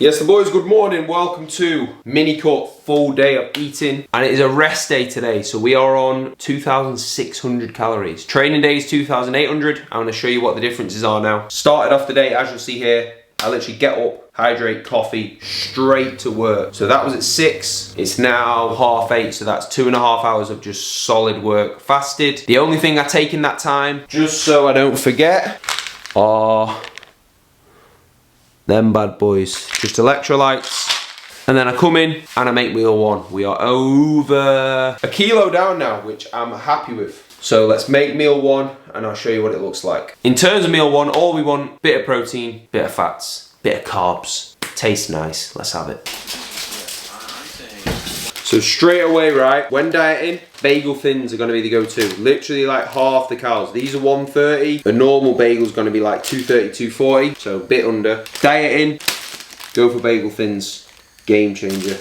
Yes, the boys, good morning. Welcome to mini cut full day of eating. And it is a rest day today. So we are on 2,600 calories. Training day is 2,800. I'm gonna show you what the differences are now. Started off the day, as you'll see here, I literally get up, hydrate, coffee, straight to work. So that was at 6, it's now 8:30, so that's 2.5 hours of just solid work. Fasted. The only thing I take in that time, just so I don't forget, are them bad boys, just electrolytes. And then I come in and I make meal one. We are over 1 kilo down now, which I'm happy with. So let's make meal one and I'll show you what it looks like. In terms of meal one, all we want, bit of protein, bit of fats, bit of carbs. Tastes nice, let's have it. So straight away, right, when dieting, bagel thins are gonna be the go-to. Literally like half the calories. These are 130. A normal bagel's gonna be like 230, 240, so a bit under. Dieting, go for bagel thins, game changer.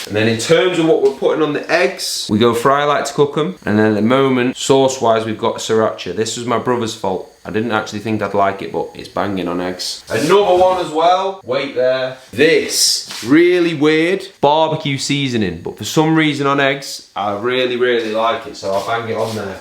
And then in terms of what we're putting on the eggs, we go fry like to cook them. And then at the moment, sauce-wise, we've got sriracha. This was my brother's fault. I didn't actually think I'd like it, but it's banging on eggs. Another one as well, wait there. This, really weird, barbecue seasoning, but for some reason on eggs, I really like it, so I'll bang it on there.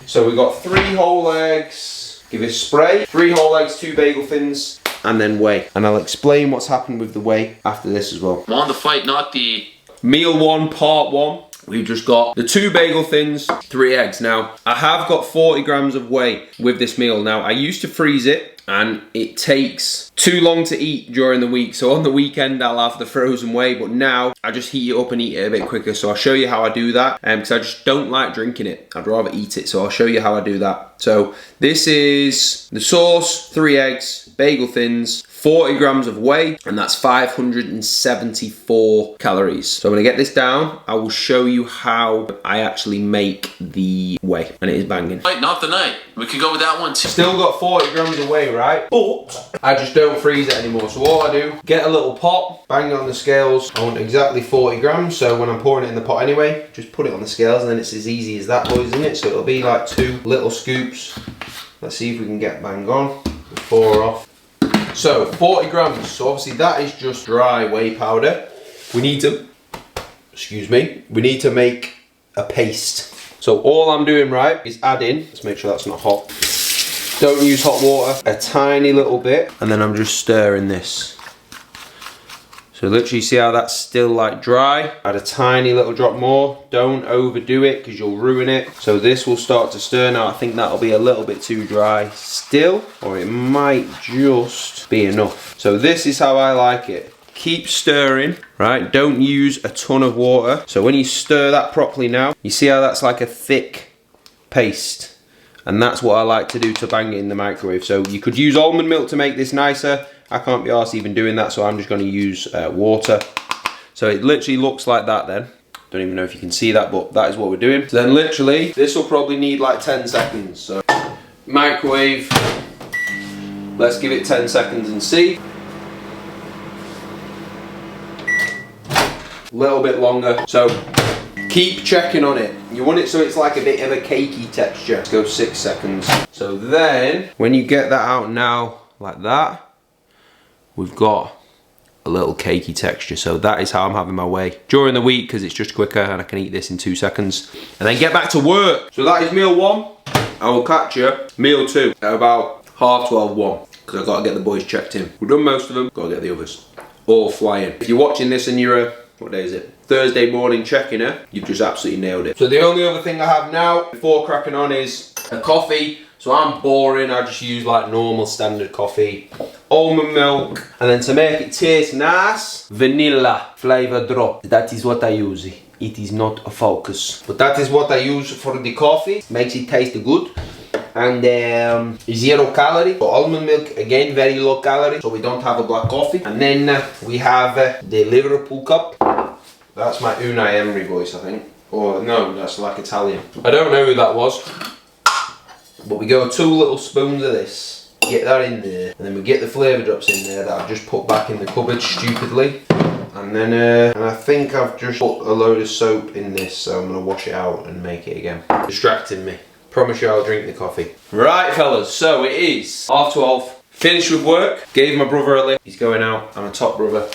So we've got 3 whole eggs, give it a spray, 3 whole eggs, 2 bagel thins, and then whey. And I'll explain what's happened with the whey after this as well. I'm on the fight, not the... Meal one, part one. We've just got the 2 bagel thins, 3 eggs. Now, I have got 40 grams of whey with this meal. Now, I used to freeze it and it takes too long to eat during the week. So on the weekend, I'll have the frozen whey, but now I just heat it up and eat it a bit quicker. So I'll show you how I do that because I just don't like drinking it. I'd rather eat it. So I'll show you how I do that. So this is the sauce, 3 eggs, bagel thins, 40 grams of whey, and that's 574 calories. So I'm gonna get this down. I will show you how I actually make the whey, and it is banging. Fight, not the night. We could go with that one too. Still got 40 grams of whey, right? But I just don't freeze it anymore. So all I do, get a little pot, bang it on the scales. I want exactly 40 grams, so when I'm pouring it in the pot anyway, just put it on the scales, and then it's as easy as that, boys, isn't it? So it'll be like 2 little scoops. Let's see if we can get bang on. Pour her off. So 40 grams, so obviously that is just dry whey powder. We need to, we need to make a paste. So all I'm doing, right, is adding, let's make sure that's not hot. Don't use hot water, a tiny little bit, and then I'm just stirring this. So literally see how that's still like dry? Add a tiny little drop more. Don't overdo it because you'll ruin it. So this will start to stir now. I think that'll be a little bit too dry still, or it might just be enough. So this is how I like it. Keep stirring, right? Don't use a ton of water. So when you stir that properly now, you see how that's like a thick paste. And that's what I like to do to bang it in the microwave. So you could use almond milk to make this nicer. I can't be arsed even doing that, so I'm just going to use water. So it literally looks like that then. Don't even know if you can see that, but that is what we're doing. So then literally, this will probably need like 10 seconds. So microwave, let's give it 10 seconds and see. A little bit longer. So keep checking on it. You want it so it's like a bit of a cakey texture. Let's go 6 seconds. So then, when you get that out now, like that, we've got a little cakey texture. So that is how I'm having my whey during the week because it's just quicker and I can eat this in 2 seconds and then get back to work. So that is meal one. I will catch you meal 2 at about 12:30, 1 because I've got to get the boys checked in. We've done most of them, got to get the others all flying. If you're watching this and you're a, what day is it? Thursday morning checking her, you've just absolutely nailed it. So the only other thing I have now before cracking on is a coffee. So I'm boring, I just use like normal standard coffee, almond milk, and then to make it taste nice, vanilla flavor drop. That is what I use. It is not a focus, but that is what I use for the coffee. Makes it taste good. And 0 calorie. So almond milk, again, very low calorie, so we don't have a black coffee. And then we have the Liverpool cup. That's my Unai Emery voice, I think. Or no, that's like Italian. I don't know who that was. But we go 2 little spoons of this, get that in there, and then we get the flavour drops in there that I've just put back in the cupboard stupidly. And then, and I think I've just put a load of soap in this, so I'm going to wash it out and make it again. Distracting me. Promise you I'll drink the coffee. Right fellas, so it is 12:30, Finished with work, gave my brother a lift. He's going out, I'm a top brother.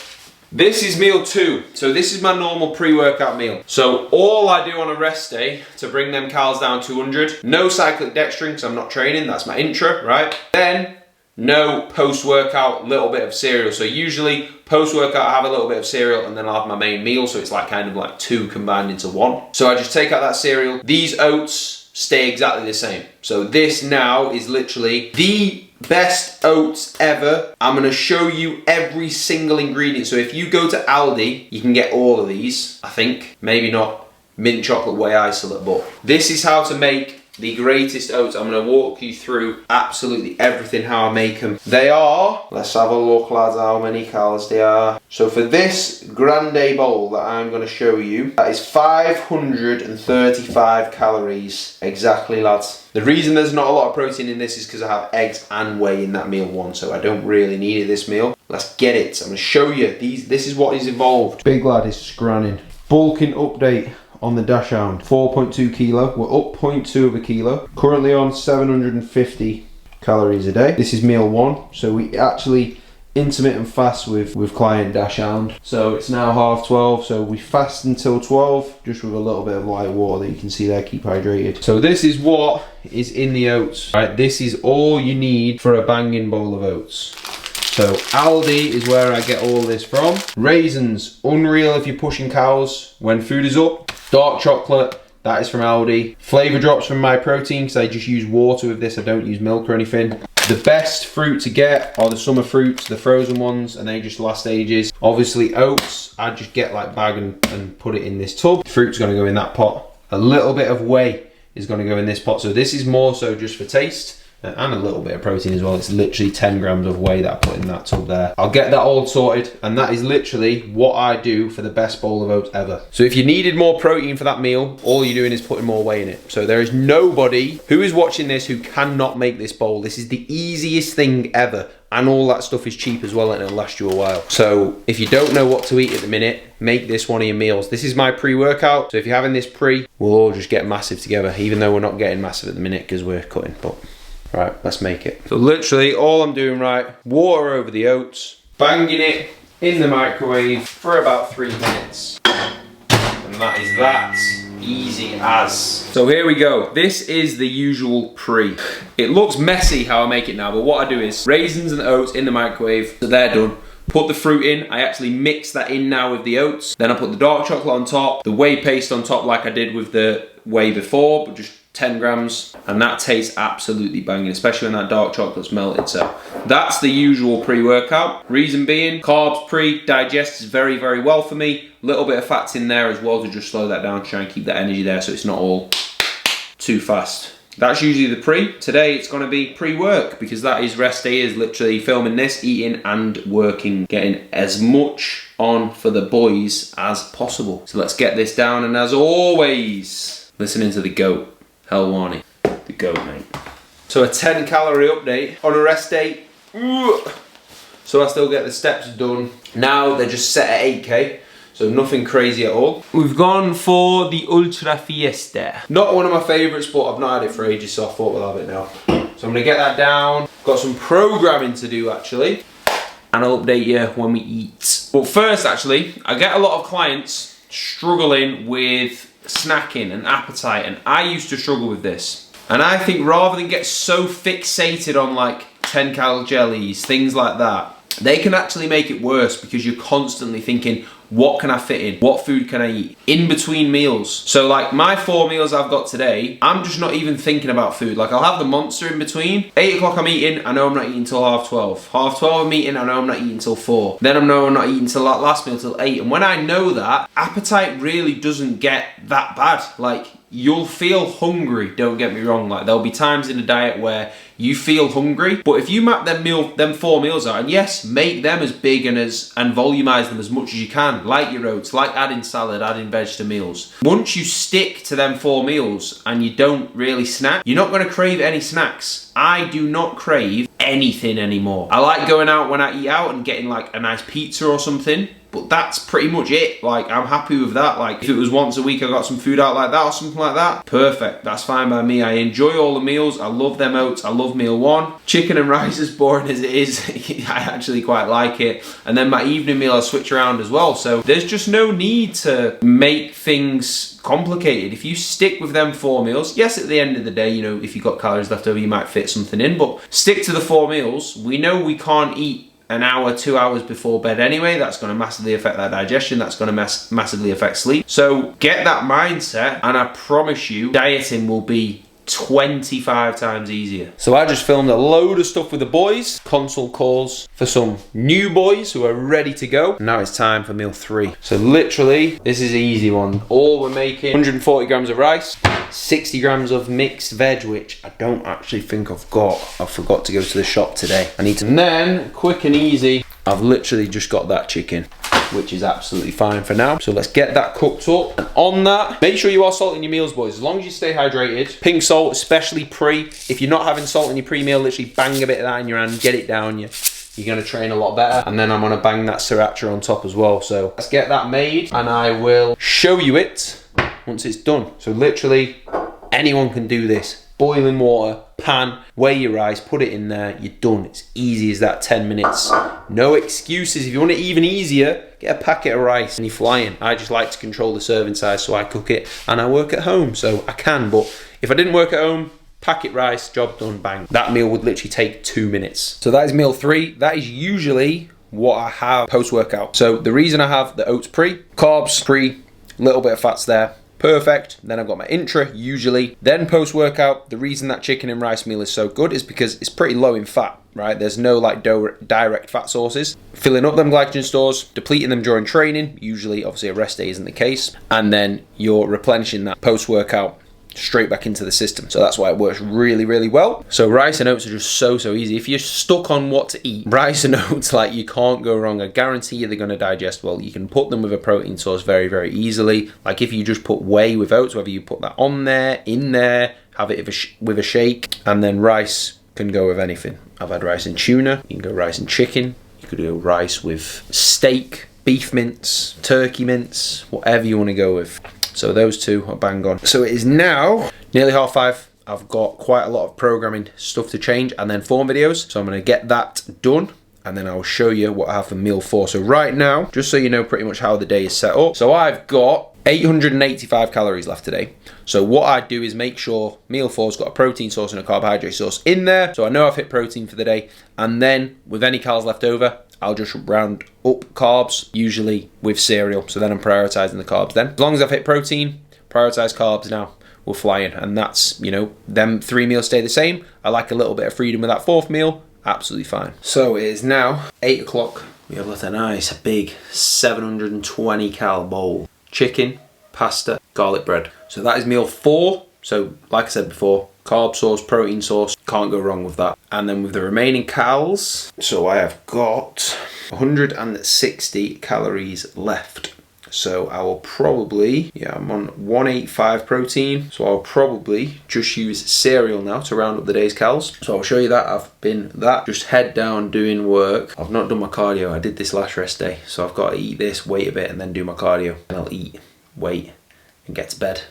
This is meal 2. So this is my normal pre-workout meal. So all I do on a rest day to bring them calories down 200, no cyclic dextrin because I'm not training, that's my intra, right? Then no post-workout, little bit of cereal. So usually post-workout I have a little bit of cereal and then I'll have my main meal. So it's like kind of like 2 combined into 1. So I just take out that cereal. These oats stay exactly the same. So this now is literally the best oats ever. I'm gonna show you every single ingredient. So if you go to Aldi, you can get all of these, I think. Maybe not mint chocolate whey isolate, but this is how to make the greatest oats. I'm gonna walk you through absolutely everything, how I make them. They are, let's have a look lads, how many calories they are. So for this grande bowl that I'm gonna show you, that is 535 calories exactly, lads. The reason there's not a lot of protein in this is because I have eggs and whey in that meal 1, so I don't really need it this meal. Let's get it. I'm gonna show you this is what is involved. Big lad is scranning. Bulking update on the Dachshund, 4.2 kilo. We're up 0.2 of a kilo. Currently on 750 calories a day. This is meal 1, so we actually intermittent fast with client Dachshund. So it's now 12:30, so we fast until 12, just with a little bit of light water that you can see there, keep hydrated. So this is what is in the oats, right? This is all you need for a banging bowl of oats. So Aldi is where I get all this from. Raisins, unreal if you're pushing cows when food is up. Dark chocolate, that is from Aldi. Flavor drops from Myprotein, because I just use water with this, I don't use milk or anything. The best fruit to get are the summer fruits, the frozen ones, and they just last ages. Obviously oats, I just get like bag and put it in this tub. The fruit's gonna go in that pot. A little bit of whey is gonna go in this pot. So this is more so just for taste. And a little bit of protein as well. It's literally 10 grams of whey that I put in that tub there. I'll get that all sorted, and that is literally what I do for the best bowl of oats ever. So if you needed more protein for that meal, all you're doing is putting more whey in it. So there is nobody who is watching this who cannot make this bowl. This is the easiest thing ever, and all that stuff is cheap as well, and it'll last you a while. So if you don't know what to eat at the minute, make this one of your meals. This is my pre-workout, so if you're having this pre, we'll all just get massive together, even though we're not getting massive at the minute because we're cutting, but right, let's make it. So literally all I'm doing, right, water over the oats, banging it in the microwave for about 3 minutes. And that is that easy as. So here we go. This is the usual pre. It looks messy how I make it now, but what I do is raisins and oats in the microwave, so they're done. Put the fruit in, I actually mix that in now with the oats. Then I put the dark chocolate on top, the whey paste on top like I did with the whey before, but just 10 grams, and that tastes absolutely banging, especially when that dark chocolate's melted. So that's the usual pre-workout. Reason being, carbs pre-digest is very, very well for me. Little bit of fats in there as well to just slow that down, to try and keep that energy there so it's not all too fast. That's usually the pre. Today it's gonna be pre-work because that is rest day, is literally filming this, eating and working, getting as much on for the boys as possible. So let's get this down, and as always, listening to the GOAT. Helwani, the GOAT, mate. So a 10 calorie update on a rest day. So I still get the steps done. Now they're just set at 8K, so nothing crazy at all. We've gone for the Ultra Fiesta. Not one of my favourites, but I've not had it for ages, so I thought we'll have it now. So I'm gonna get that down. Got some programming to do actually, and I'll update you when we eat. But first actually, I get a lot of clients struggling with snacking and appetite, and I used to struggle with this, and I think rather than get so fixated on like 10 cal jellies, things like that, they can actually make it worse because you're constantly thinking, what can I fit in? What food can I eat? In between meals. So like my 4 meals I've got today, I'm just not even thinking about food. Like I'll have the Monster in between. 8 o'clock I'm eating, I know I'm not eating till 12:30. 12:30 I'm eating, I know I'm not eating till 4. Then I know I'm not eating till that last meal till 8. And when I know that, appetite really doesn't get that bad. Like you'll feel hungry, don't get me wrong. Like there'll be times in a diet where you feel hungry, but if you map them 4 meals out, and yes, make them as big and volumize them as much as you can, like your oats, like adding salad, adding veg to meals. Once you stick to them 4 meals and you don't really snack, you're not gonna crave any snacks. I do not crave anything anymore. I like going out when I eat out and getting like a nice pizza or something, But that's pretty much it. Like, I'm happy with that. Like, if it was once a week I got some food out like that or something like that, perfect. That's fine by me. I enjoy all the meals. I love them oats. I love meal one. Chicken and rice, as boring as it is, I actually quite like it. And then my evening meal I'll switch around as well. So there's just no need to make things complicated. If you stick with them 4 meals, yes, at the end of the day, you know, if you've got calories left over, you might fit something in, but stick to the 4 meals. We know we can't eat an hour, 2 hours before bed anyway. That's going to massively affect that digestion. That's going to massively affect sleep. So get that mindset, and I promise you, dieting will be 25 times easier. So I just filmed a load of stuff with the boys, console calls for some new boys who are ready to go. Now it's time for meal 3. So literally, this is an easy one. All we're making, 140 grams of rice, 60 grams of mixed veg, which I don't actually think I've got. I forgot to go to the shop today. I need to, and then quick and easy, I've literally just got that chicken, which is absolutely fine for now. So let's get that cooked up. And on that, make sure you are salting your meals, boys, as long as you stay hydrated. Pink salt, especially pre. If you're not having salt in your pre-meal, literally bang a bit of that in your hand, get it down. You're gonna train a lot better. And then I'm gonna bang that sriracha on top as well. So let's get that made, and I will show you it once it's done. So literally, anyone can do this. Boiling water, pan, weigh your rice, put it in there, you're done. It's easy as that, 10 minutes. No excuses. If you want it even easier, get a packet of rice and you're flying. I just like to control the serving size, so I cook it, and I work at home, so I can. But if I didn't work at home, packet rice, job done, bang. That meal would literally take 2 minutes. So that is meal 3. That is usually what I have post-workout. So the reason I have the oats pre, carbs pre, little bit of fats there, perfect. Then I've got my intra usually. Then post-workout, the reason that chicken and rice meal is so good is because it's pretty low in fat, right? There's no like direct fat sources. Filling up them glycogen stores, depleting them during training, usually obviously a rest day isn't the case, and then you're replenishing that post-workout straight back into the system. So that's why it works really, really well. So rice and oats are just so easy. If you're stuck on what to eat, rice and oats, like, you can't go wrong. I guarantee you they're going to digest well. You can put them with a protein source very, very easily. Like if you just put whey with oats, whether you put that on there, in there, have it with a shake, and then rice can go with anything. I've had rice and tuna. You can go rice and chicken. You could go rice with steak, beef mince, turkey mince, whatever you want to go with. So those two are bang on. So it is now nearly 5:30. I've got quite a lot of programming stuff to change and then form videos. So I'm gonna get that done, and then I'll show you what I have for meal 4. So right now, just so you know pretty much how the day is set up. So I've got 885 calories left today. So what I do is make sure meal 4's got a protein source and a carbohydrate source in there. So I know I've hit protein for the day. And then with any calories left over, I'll just round up carbs, usually with cereal. So then I'm prioritizing the carbs then. As long as I've hit protein, prioritize carbs now, we're flying. And that's, you know, them 3 meals stay the same. I like a little bit of freedom with that 4th meal, absolutely fine. So it is now 8 o'clock. We have a nice big 720 cal bowl. Chicken, pasta, garlic bread. So that is meal 4. So like I said before, carb source, protein source, can't go wrong with that. And then with the remaining calories, so I have got 160 calories left. So I will probably, I'm on 185 protein. So I'll probably just use cereal now to round up the day's calories. So I'll show you that. I've been just head down doing work. I've not done my cardio. I did this last rest day. So I've got to eat this, wait a bit, and then do my cardio. And I'll eat, wait, and get to bed.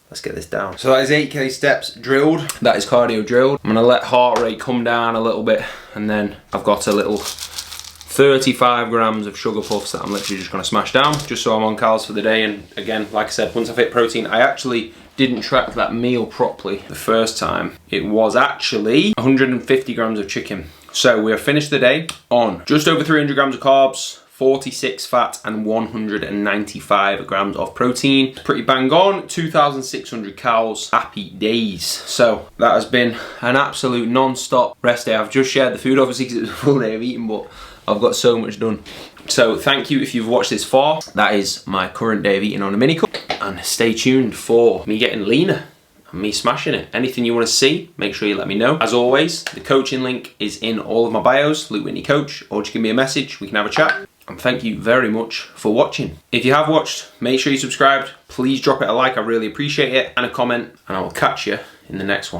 Let's get this down. So that is 8k steps drilled. That is cardio drilled. I'm gonna let heart rate come down a little bit, and then I've got a little 35 grams of sugar puffs that I'm literally just gonna smash down, just so I'm on calories for the day. And again, like I said, once I've hit protein, I actually didn't track that meal properly the first time. It was actually 150 grams of chicken. So we have finished the day on just over 300 grams of carbs, 46 fat, and 195 grams of protein. Pretty bang on, 2,600 calories, happy days. So that has been an absolute non-stop rest day. I've just shared the food obviously because it was a full day of eating, but I've got so much done. So thank you if you've watched this far. That is my current day of eating on a mini cup, and stay tuned for me getting leaner and me smashing it. Anything you want to see, make sure you let me know. As always, the coaching link is in all of my bios, Luke Whitney Coach, or just give me a message, we can have a chat. And thank you very much for watching. If you have watched, make sure you subscribed. Please drop it a like, I really appreciate it, and a comment, and I will catch you in the next one.